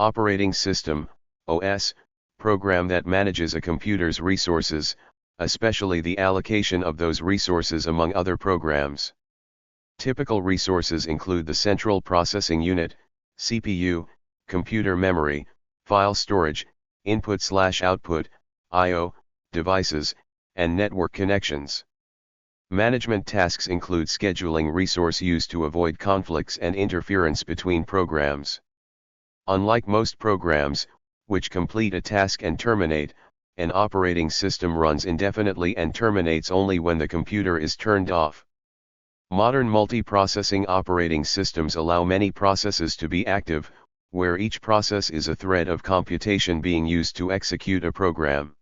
Operating system, OS, program that manages a computer's resources, especially the allocation of those resources among other programs. Typical resources include the central processing unit, CPU, computer memory, file storage, input/output, I/O, devices, and network connections. Management tasks include scheduling resource use to avoid conflicts and interference between programs. Unlike most programs, which complete a task and terminate, an operating system runs indefinitely and terminates only when the computer is turned off. Modern multiprocessing operating systems allow many processes to be active, where each process is a thread of computation being used to execute a program.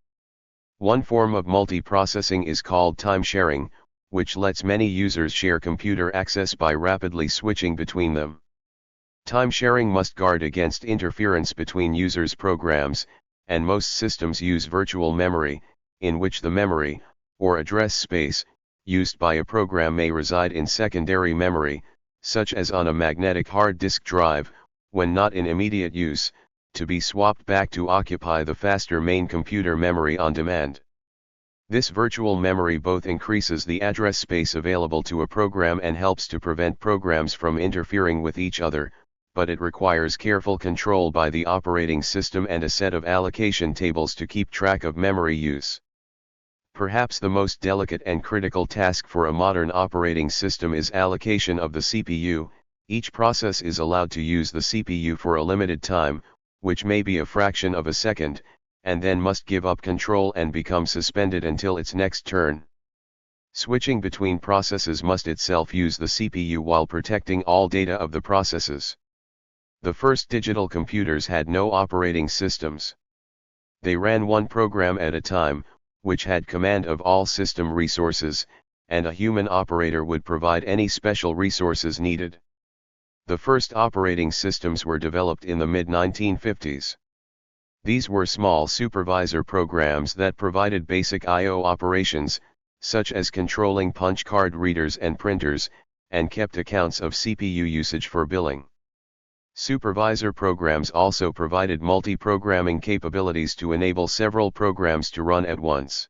One form of multiprocessing is called time sharing, which lets many users share computer access by rapidly switching between them. Time sharing must guard against interference between users' programs, and most systems use virtual memory, in which the memory, or address space, used by a program may reside in secondary memory, such as on a magnetic hard disk drive, when not in immediate use, to be swapped back to occupy the faster main computer memory on demand. This virtual memory both increases the address space available to a program and helps to prevent programs from interfering with each other, but it requires careful control by the operating system and a set of allocation tables to keep track of memory use. Perhaps the most delicate and critical task for a modern operating system is allocation of the CPU. Each process is allowed to use the CPU for a limited time, which may be a fraction of a second, and then must give up control and become suspended until its next turn. Switching between processes must itself use the CPU while protecting all data of the processes. The first digital computers had no operating systems. They ran one program at a time, which had command of all system resources, and a human operator would provide any special resources needed. The first operating systems were developed in the mid-1950s. These were small supervisor programs that provided basic I/O operations, such as controlling punch card readers and printers, and kept accounts of CPU usage for billing. Supervisor programs also provided multi-programming capabilities to enable several programs to run at once.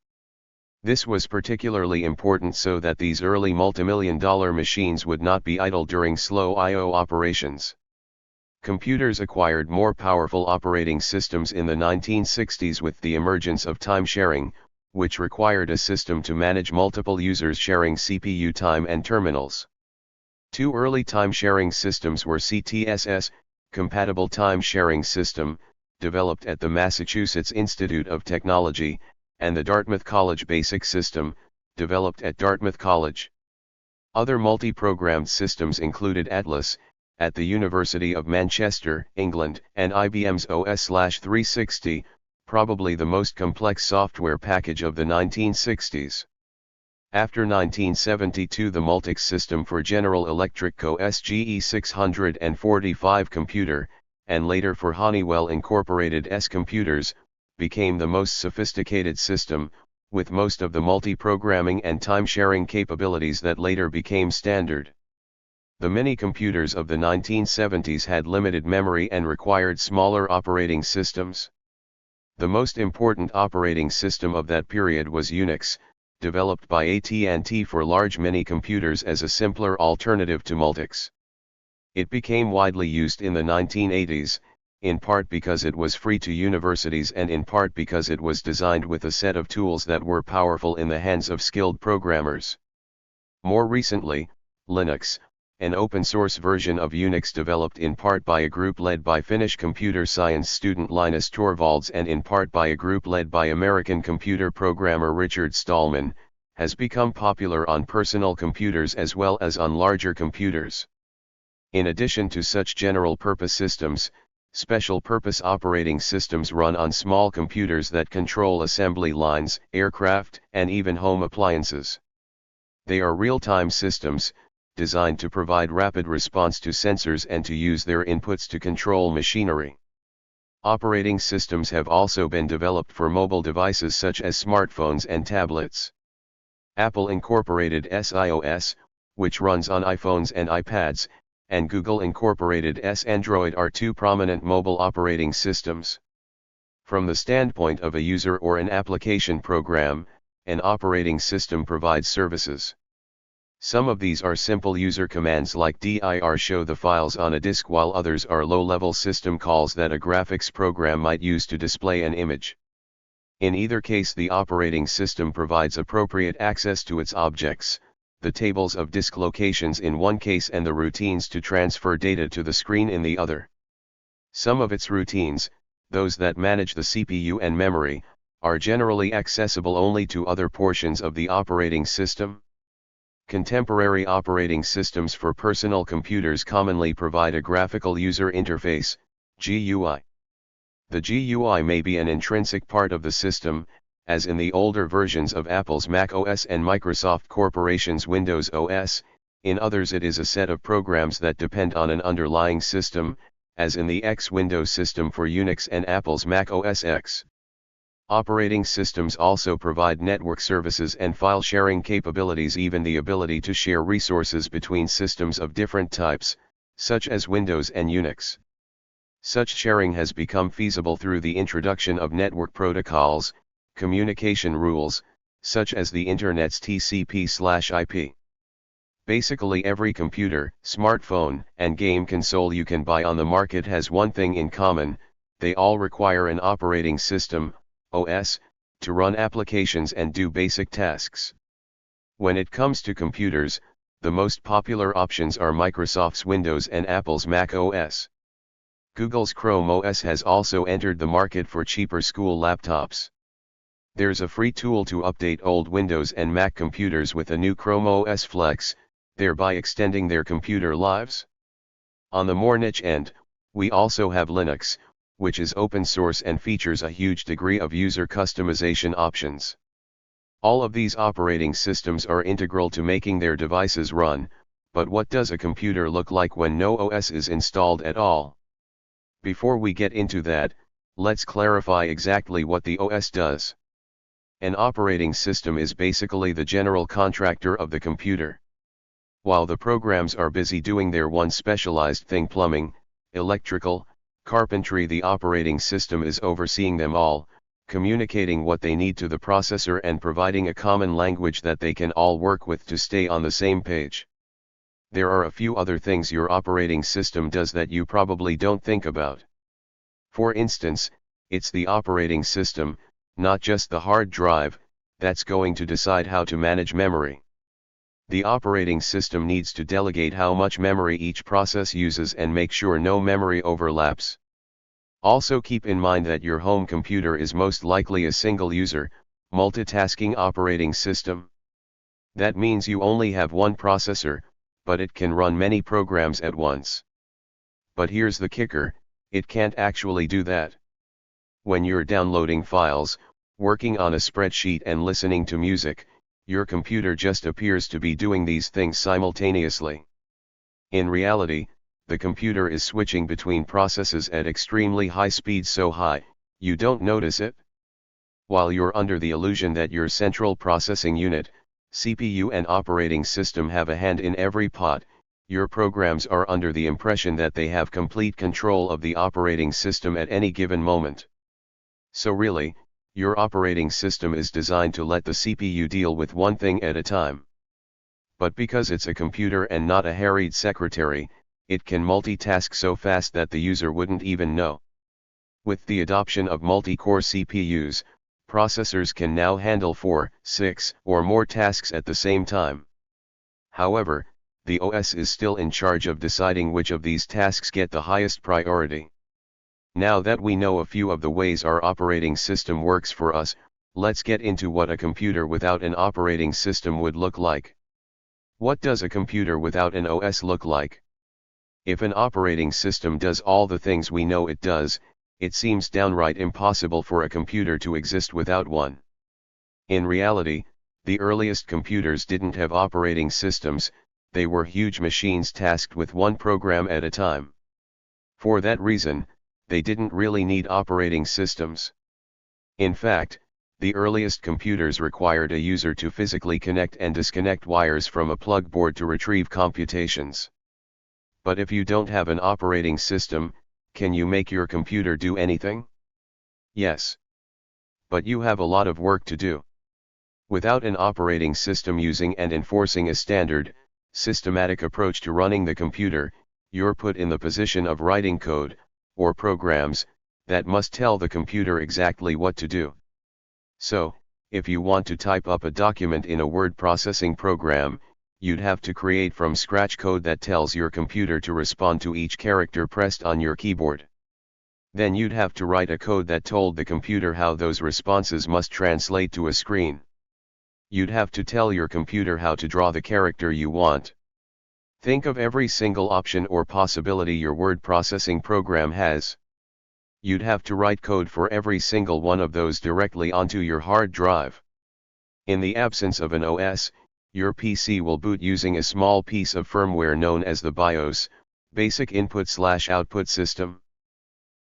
This was particularly important so that these early multimillion-dollar machines would not be idle during slow I/O operations. Computers acquired more powerful operating systems in the 1960s with the emergence of time sharing, which required a system to manage multiple users sharing CPU time and terminals. Two early time-sharing systems were CTSS, Compatible Time Sharing System, developed at the Massachusetts Institute of Technology, and the Dartmouth College Basic System, developed at Dartmouth College. Other multi-programmed systems included Atlas, at the University of Manchester, England, and IBM's OS/360, probably the most complex software package of the 1960s. After 1972, the Multics system for General Electric Co. SGE 645 computer, and later for Honeywell Incorporated S computers, became the most sophisticated system, with most of the multi-programming and time-sharing capabilities that later became standard. The mini-computers of the 1970s had limited memory and required smaller operating systems. The most important operating system of that period was Unix, developed by AT&T for large mini-computers as a simpler alternative to Multics. It became widely used in the 1980s, in part because it was free to universities and in part because it was designed with a set of tools that were powerful in the hands of skilled programmers. More recently, Linux, an open-source version of Unix developed in part by a group led by Finnish computer science student Linus Torvalds and in part by a group led by American computer programmer Richard Stallman, has become popular on personal computers as well as on larger computers. In addition to such general-purpose systems, special-purpose operating systems run on small computers that control assembly lines, aircraft, and even home appliances. They are real-time systems, designed to provide rapid response to sensors and to use their inputs to control machinery. Operating systems have also been developed for mobile devices such as smartphones and tablets. Apple incorporated SiOS, which runs on iPhones and iPads, and Google Incorporated's Android are two prominent mobile operating systems. From the standpoint of a user or an application program, an operating system provides services. Some of these are simple user commands like dir show the files on a disk, while others are low-level system calls that a graphics program might use to display an image. In either case, the operating system provides appropriate access to its objects, the tables of disk locations in one case and the routines to transfer data to the screen in the other. Some of its routines, those that manage the CPU and memory, are generally accessible only to other portions of the operating system. Contemporary operating systems for personal computers commonly provide a graphical user interface, GUI. The GUI may be an intrinsic part of the system, as in the older versions of Apple's Mac OS and Microsoft Corporation's Windows OS. In others it is a set of programs that depend on an underlying system, as in the X Windows system for Unix and Apple's Mac OS X. Operating systems also provide network services and file sharing capabilities, even the ability to share resources between systems of different types, such as Windows and Unix. Such sharing has become feasible through the introduction of network protocols, communication rules, such as the Internet's TCP/IP. Basically every computer, smartphone, and game console you can buy on the market has one thing in common: they all require an operating system, OS, to run applications and do basic tasks. When it comes to computers, the most popular options are Microsoft's Windows and Apple's Mac OS. Google's Chrome OS has also entered the market for cheaper school laptops. There's a free tool to update old Windows and Mac computers with a new Chrome OS Flex, thereby extending their computer lives. On the more niche end, we also have Linux, which is open source and features a huge degree of user customization options. All of these operating systems are integral to making their devices run, but what does a computer look like when no OS is installed at all? Before we get into that, let's clarify exactly what the OS does. An operating system is basically the general contractor of the computer. While the programs are busy doing their one specialized thing, plumbing, electrical, carpentry, the operating system is overseeing them all, communicating what they need to the processor and providing a common language that they can all work with to stay on the same page. There are a few other things your operating system does that you probably don't think about. For instance, it's the operating system, not just the hard drive, that's going to decide how to manage memory. The operating system needs to delegate how much memory each process uses and make sure no memory overlaps. Also keep in mind that your home computer is most likely a single-user, multitasking operating system. That means you only have one processor, but it can run many programs at once. But here's the kicker: it can't actually do that. When you're downloading files, working on a spreadsheet, and listening to music, your computer just appears to be doing these things simultaneously. In reality, the computer is switching between processes at extremely high speeds, so high, you don't notice it. While you're under the illusion that your central processing unit, CPU and operating system have a hand in every pot, your programs are under the impression that they have complete control of the operating system at any given moment. So really, your operating system is designed to let the CPU deal with one thing at a time. But because it's a computer and not a harried secretary, it can multitask so fast that the user wouldn't even know. With the adoption of multi-core CPUs, processors can now handle 4, 6, or more tasks at the same time. However, the OS is still in charge of deciding which of these tasks get the highest priority. Now that we know a few of the ways our operating system works for us, let's get into what a computer without an operating system would look like. What does a computer without an OS look like? If an operating system does all the things we know it does, it seems downright impossible for a computer to exist without one. In reality, the earliest computers didn't have operating systems, they were huge machines tasked with one program at a time. For that reason, they didn't really need operating systems. In fact, the earliest computers required a user to physically connect and disconnect wires from a plug board to retrieve computations. But if you don't have an operating system, can you make your computer do anything? Yes. But you have a lot of work to do. Without an operating system using and enforcing a standard, systematic approach to running the computer, you're put in the position of writing code, or programs, that must tell the computer exactly what to do. So, if you want to type up a document in a word processing program, you'd have to create from scratch code that tells your computer to respond to each character pressed on your keyboard. Then you'd have to write a code that told the computer how those responses must translate to a screen. You'd have to tell your computer how to draw the character you want. Think of every single option or possibility your word processing program has. You'd have to write code for every single one of those directly onto your hard drive. In the absence of an OS, your PC will boot using a small piece of firmware known as the BIOS, Basic Input/Output System.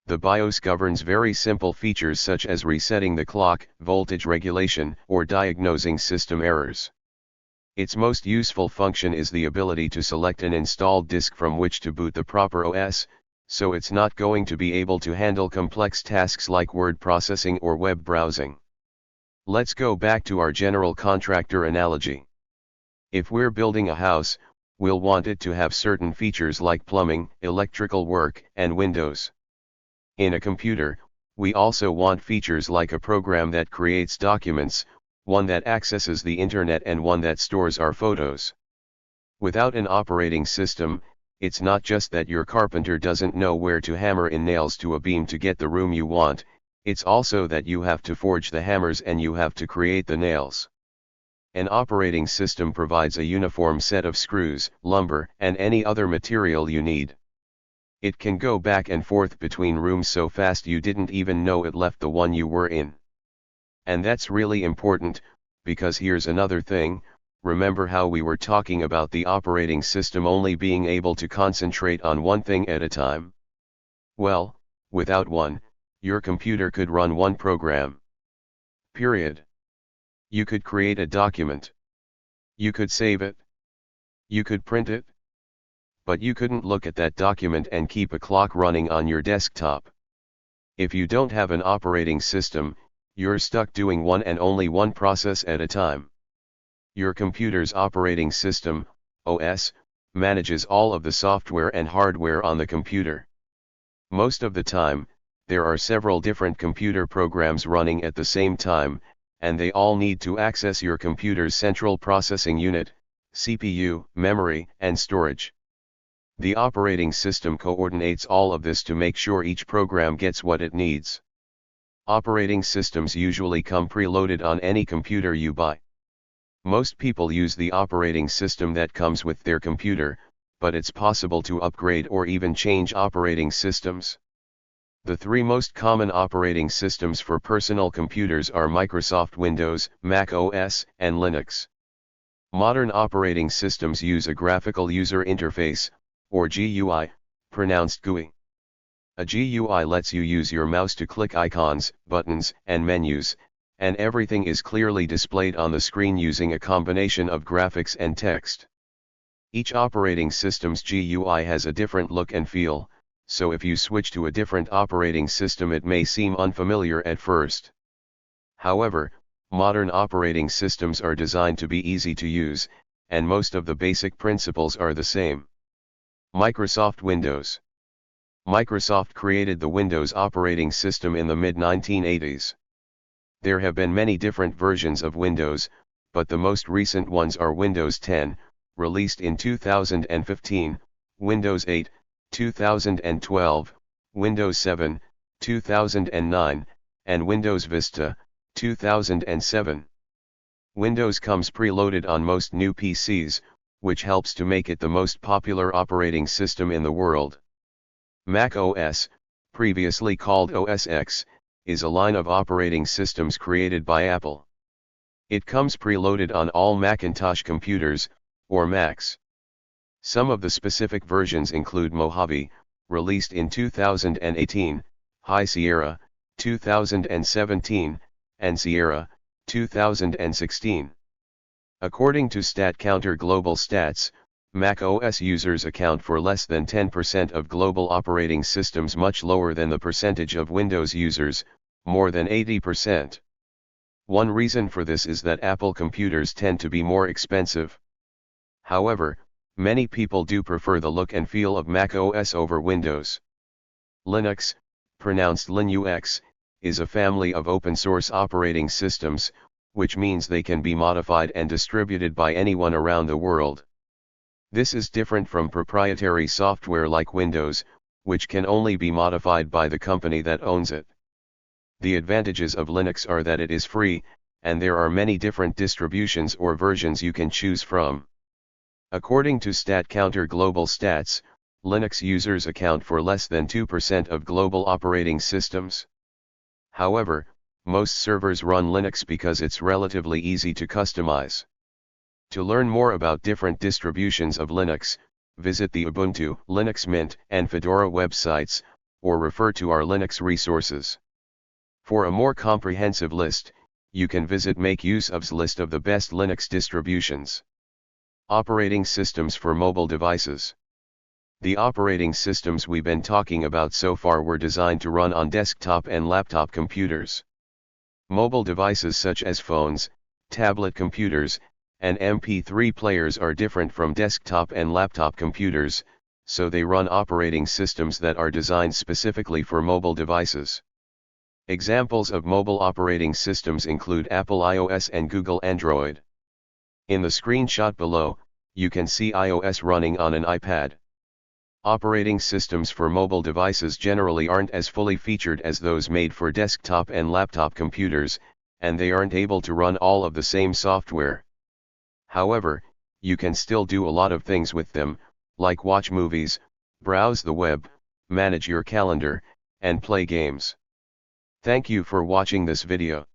The BIOS governs very simple features such as resetting the clock, voltage regulation, or diagnosing system errors. Its most useful function is the ability to select an installed disk from which to boot the proper OS, so it's not going to be able to handle complex tasks like word processing or web browsing. Let's go back to our general contractor analogy. If we're building a house, we'll want it to have certain features like plumbing, electrical work, and windows. In a computer, we also want features like a program that creates documents, one that accesses the internet, and one that stores our photos. Without an operating system, it's not just that your carpenter doesn't know where to hammer in nails to a beam to get the room you want, it's also that you have to forge the hammers and you have to create the nails. An operating system provides a uniform set of screws, lumber, and any other material you need. It can go back and forth between rooms so fast you didn't even know it left the one you were in. And that's really important, because here's another thing. Remember how we were talking about the operating system only being able to concentrate on one thing at a time? Well, without one, your computer could run one program. Period. You could create a document. You could save it. You could print it. But you couldn't look at that document and keep a clock running on your desktop. If you don't have an operating system, you're stuck doing one and only one process at a time. Your computer's operating system, OS, manages all of the software and hardware on the computer. Most of the time, there are several different computer programs running at the same time, and they all need to access your computer's central processing unit, CPU, memory, and storage. The operating system coordinates all of this to make sure each program gets what it needs. Operating systems usually come preloaded on any computer you buy. Most people use the operating system that comes with their computer, but it's possible to upgrade or even change operating systems. The three most common operating systems for personal computers are Microsoft Windows, Mac OS, and Linux. Modern operating systems use a graphical user interface, or GUI, pronounced GUI. A GUI lets you use your mouse to click icons, buttons, and menus, and everything is clearly displayed on the screen using a combination of graphics and text. Each operating system's GUI has a different look and feel, so if you switch to a different operating system it may seem unfamiliar at first. However, modern operating systems are designed to be easy to use, and most of the basic principles are the same. Microsoft Windows. Microsoft created the Windows operating system in the mid-1980s. There have been many different versions of Windows, but the most recent ones are Windows 10, released in 2015, Windows 8, 2012, Windows 7, 2009, and Windows Vista, 2007. Windows comes preloaded on most new PCs, which helps to make it the most popular operating system in the world. Mac OS, previously called OS X, is a line of operating systems created by Apple. It comes preloaded on all Macintosh computers, or Macs. Some of the specific versions include Mojave, released in 2018, High Sierra, 2017, and Sierra, 2016. According to StatCounter Global Stats, Mac OS users account for less than 10% of global operating systems, much lower than the percentage of Windows users, more than 80%. One reason for this is that Apple computers tend to be more expensive. However, many people do prefer the look and feel of Mac OS over Windows. Linux, pronounced Linux, is a family of open-source operating systems, which means they can be modified and distributed by anyone around the world. This is different from proprietary software like Windows, which can only be modified by the company that owns it. The advantages of Linux are that it is free, and there are many different distributions or versions you can choose from. According to StatCounter Global Stats, Linux users account for less than 2% of global operating systems. However, most servers run Linux because it's relatively easy to customize. To learn more about different distributions of Linux, visit the Ubuntu, Linux Mint, and Fedora websites, or refer to our Linux resources. For a more comprehensive list, you can visit Make Use of's list of the best Linux distributions. Operating systems for mobile devices. The operating systems we've been talking about so far were designed to run on desktop and laptop computers. Mobile devices such as phones, tablet computers, and MP3 players are different from desktop and laptop computers, so they run operating systems that are designed specifically for mobile devices. Examples of mobile operating systems include Apple iOS and Google Android. In the screenshot below, you can see iOS running on an iPad. Operating systems for mobile devices generally aren't as fully featured as those made for desktop and laptop computers, and they aren't able to run all of the same software. However, you can still do a lot of things with them, like watch movies, browse the web, manage your calendar, and play games. Thank you for watching this video.